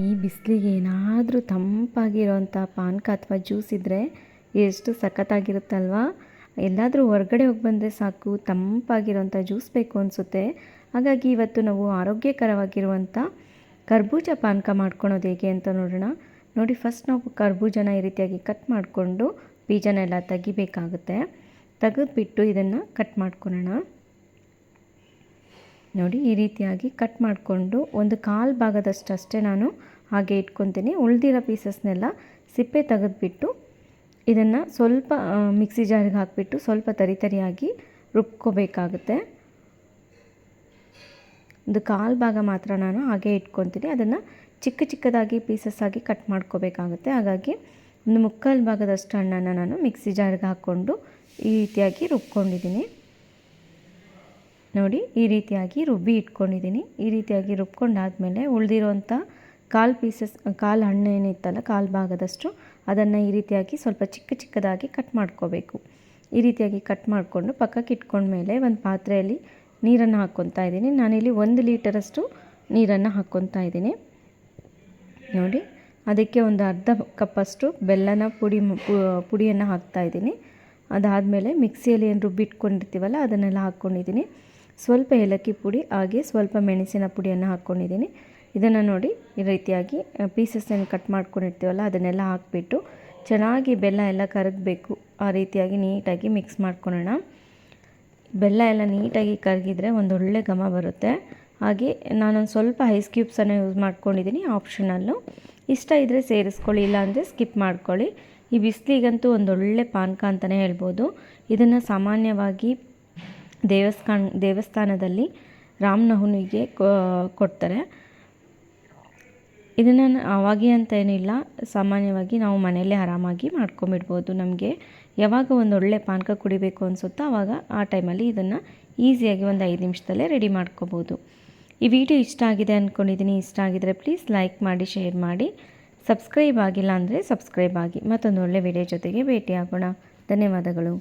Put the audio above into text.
ಈ ಬಿಸಿಲಿಗೆ ಏನಾದರೂ ತಂಪಾಗಿರೋಂಥ ಪಾನಕ ಅಥವಾ ಜ್ಯೂಸ್ ಇದ್ದರೆ ಎಷ್ಟು ಸಖತ್ತಾಗಿರುತ್ತಲ್ವಾ. ಎಲ್ಲಾದರೂ ಹೊರಗಡೆ ಹೋಗಿ ಬಂದರೆ ಸಾಕು ತಂಪಾಗಿರೋಂಥ ಜ್ಯೂಸ್ ಬೇಕು ಅನಿಸುತ್ತೆ. ಹಾಗಾಗಿ ಇವತ್ತು ನಾವು ಆರೋಗ್ಯಕರವಾಗಿರುವಂಥ ಕರ್ಬೂಜ ಪಾನಕ ಮಾಡ್ಕೊಳೋದು ಹೇಗೆ ಅಂತ ನೋಡೋಣ. ನೋಡಿ, ಫಸ್ಟ್ ನಾವು ಕರ್ಬೂಜನ ಈ ರೀತಿಯಾಗಿ ಕಟ್ ಮಾಡಿಕೊಂಡು ಬೀಜನೆಲ್ಲ ತೆಗಿಬೇಕಾಗುತ್ತೆ. ತೆಗೆದುಬಿಟ್ಟು ಇದನ್ನು ಕಟ್ ಮಾಡ್ಕೊಳ್ಳೋಣ. ನೋಡಿ, ಈ ರೀತಿಯಾಗಿ ಕಟ್ ಮಾಡಿಕೊಂಡು ಒಂದು ಕಾಲು ಭಾಗದಷ್ಟು ಅಷ್ಟೇ ನಾನು ಹಾಗೆ ಇಟ್ಕೊತೀನಿ. ಉಳಿದಿರೋ ಪೀಸಸ್ನೆಲ್ಲ ಸಿಪ್ಪೆ ತೆಗೆದುಬಿಟ್ಟು ಇದನ್ನು ಸ್ವಲ್ಪ ಮಿಕ್ಸಿ ಜಾರಿಗೆ ಹಾಕಿಬಿಟ್ಟು ಸ್ವಲ್ಪ ತರಿಯಾಗಿ ರುಬ್ಕೋಬೇಕಾಗುತ್ತೆ. ಒಂದು ಕಾಲು ಭಾಗ ಮಾತ್ರ ನಾನು ಹಾಗೆ ಇಟ್ಕೊತೀನಿ. ಅದನ್ನು ಚಿಕ್ಕ ಚಿಕ್ಕದಾಗಿ ಪೀಸಸ್ ಆಗಿ ಕಟ್ ಮಾಡ್ಕೋಬೇಕಾಗುತ್ತೆ. ಹಾಗಾಗಿ ಒಂದು ಮುಕ್ಕಾಲು ಭಾಗದಷ್ಟು ಹಣ್ಣನ್ನು ನಾನು ಮಿಕ್ಸಿ ಜಾರಿಗೆ ಹಾಕ್ಕೊಂಡು ಈ ರೀತಿಯಾಗಿ ರುಬ್ಕೊಂಡಿದ್ದೀನಿ. ನೋಡಿ, ಈ ರೀತಿಯಾಗಿ ರುಬ್ಬಿ ಇಟ್ಕೊಂಡಿದ್ದೀನಿ. ಈ ರೀತಿಯಾಗಿ ರುಬ್ಕೊಂಡಾದಮೇಲೆ ಉಳಿದಿರೋಂಥ ಕಾಲು ಹಣ್ಣು ಏನಿತ್ತಲ್ಲ, ಕಾಲು ಭಾಗದಷ್ಟು ಅದನ್ನು ಈ ರೀತಿಯಾಗಿ ಸ್ವಲ್ಪ ಚಿಕ್ಕ ಚಿಕ್ಕದಾಗಿ ಕಟ್ ಮಾಡ್ಕೋಬೇಕು. ಈ ರೀತಿಯಾಗಿ ಕಟ್ ಮಾಡಿಕೊಂಡು ಪಕ್ಕಕ್ಕೆ ಇಟ್ಕೊಂಡ್ಮೇಲೆ ಒಂದು ಪಾತ್ರೆಯಲ್ಲಿ ನೀರನ್ನು ಹಾಕ್ಕೊತಾ ಇದ್ದೀನಿ. ನಾನಿಲ್ಲಿ 1 ಲೀಟರಷ್ಟು ನೀರನ್ನು ಹಾಕ್ಕೊತಾ ಇದ್ದೀನಿ. ನೋಡಿ, ಅದಕ್ಕೆ ಒಂದು ಅರ್ಧ ಕಪ್ಪಷ್ಟು ಬೆಲ್ಲನ ಪುಡಿಯನ್ನು ಹಾಕ್ತಾಯಿದ್ದೀನಿ. ಅದಾದಮೇಲೆ ಮಿಕ್ಸಿಯಲ್ಲಿ ಏನು ರುಬ್ಬಿಟ್ಕೊಂಡಿರ್ತೀವಲ್ಲ ಅದನ್ನೆಲ್ಲ ಹಾಕ್ಕೊಂಡಿದ್ದೀನಿ. ಸ್ವಲ್ಪ ಏಲಕ್ಕಿ ಪುಡಿ ಹಾಗೆ ಸ್ವಲ್ಪ ಮೆಣಸಿನ ಪುಡಿಯನ್ನು ಹಾಕ್ಕೊಂಡಿದ್ದೀನಿ. ಇದನ್ನು ನೋಡಿ, ಈ ರೀತಿಯಾಗಿ ಪೀಸಸ್ಸನ್ನು ಕಟ್ ಮಾಡ್ಕೊಂಡಿರ್ತೀವಲ್ಲ ಅದನ್ನೆಲ್ಲ ಹಾಕಿಬಿಟ್ಟು ಚೆನ್ನಾಗಿ ಬೆಲ್ಲ ಎಲ್ಲ ಕರಗಬೇಕು. ಆ ರೀತಿಯಾಗಿ ನೀಟಾಗಿ ಮಿಕ್ಸ್ ಮಾಡ್ಕೊಳ್ಳೋಣ. ಬೆಲ್ಲ ಎಲ್ಲ ನೀಟಾಗಿ ಕರಗಿದ್ರೆ ಒಂದೊಳ್ಳೆ ಘಮ ಬರುತ್ತೆ. ಹಾಗೆ ನಾನೊಂದು ಸ್ವಲ್ಪ ಐಸ್ ಕ್ಯೂಬ್ಸನ್ನು ಯೂಸ್ ಮಾಡ್ಕೊಂಡಿದ್ದೀನಿ, ಆಪ್ಷನಲ್ಲು. ಇಷ್ಟ ಇದ್ದರೆ ಸೇರಿಸ್ಕೊಳ್ಳಿ, ಇಲ್ಲಾಂದರೆ ಸ್ಕಿಪ್ ಮಾಡ್ಕೊಳ್ಳಿ. ಈ ಬಿಸಿಲಿಗಂತೂ ಒಂದೊಳ್ಳೆ ಪಾನಕ ಅಂತಲೇ ಹೇಳ್ಬೋದು. ಇದನ್ನು ಸಾಮಾನ್ಯವಾಗಿ ದೇವಸ್ಥಾನದಲ್ಲಿ ರಾಮನವಮಿಗೆ ಕೊಡ್ತಾರೆ. ಇದನ್ನು ಅವಾಗೆ ಅಂತ ಏನಿಲ್ಲ, ಸಾಮಾನ್ಯವಾಗಿ ನಾವು ಮನೆಯಲ್ಲೇ ಆರಾಮಾಗಿ ಮಾಡ್ಕೊಂಬಿಡ್ಬೋದು. ನಮಗೆ ಯಾವಾಗ ಒಂದೊಳ್ಳೆ ಪಾನಕ ಕುಡಿಬೇಕು ಅನಿಸುತ್ತೋ ಆವಾಗ ಆ ಟೈಮಲ್ಲಿ ಇದನ್ನು ಈಸಿಯಾಗಿ ಒಂದು 5 ನಿಮಿಷದಲ್ಲೇ ರೆಡಿ ಮಾಡ್ಕೋಬೋದು. ಈ ವಿಡಿಯೋ ಇಷ್ಟ ಆಗಿದೆ ಅಂದ್ಕೊಂಡಿದ್ದೀನಿ. ಇಷ್ಟ ಆಗಿದರೆ ಪ್ಲೀಸ್ ಲೈಕ್ ಮಾಡಿ, ಶೇರ್ ಮಾಡಿ. ಸಬ್ಸ್ಕ್ರೈಬ್ ಆಗಿಲ್ಲ ಅಂದರೆ ಸಬ್ಸ್ಕ್ರೈಬ್ ಆಗಿ. ಮತ್ತೊಂದು ಒಳ್ಳೆ ವಿಡಿಯೋ ಜೊತೆಗೆ ಭೇಟಿಯಾಗೋಣ. ಧನ್ಯವಾದಗಳು.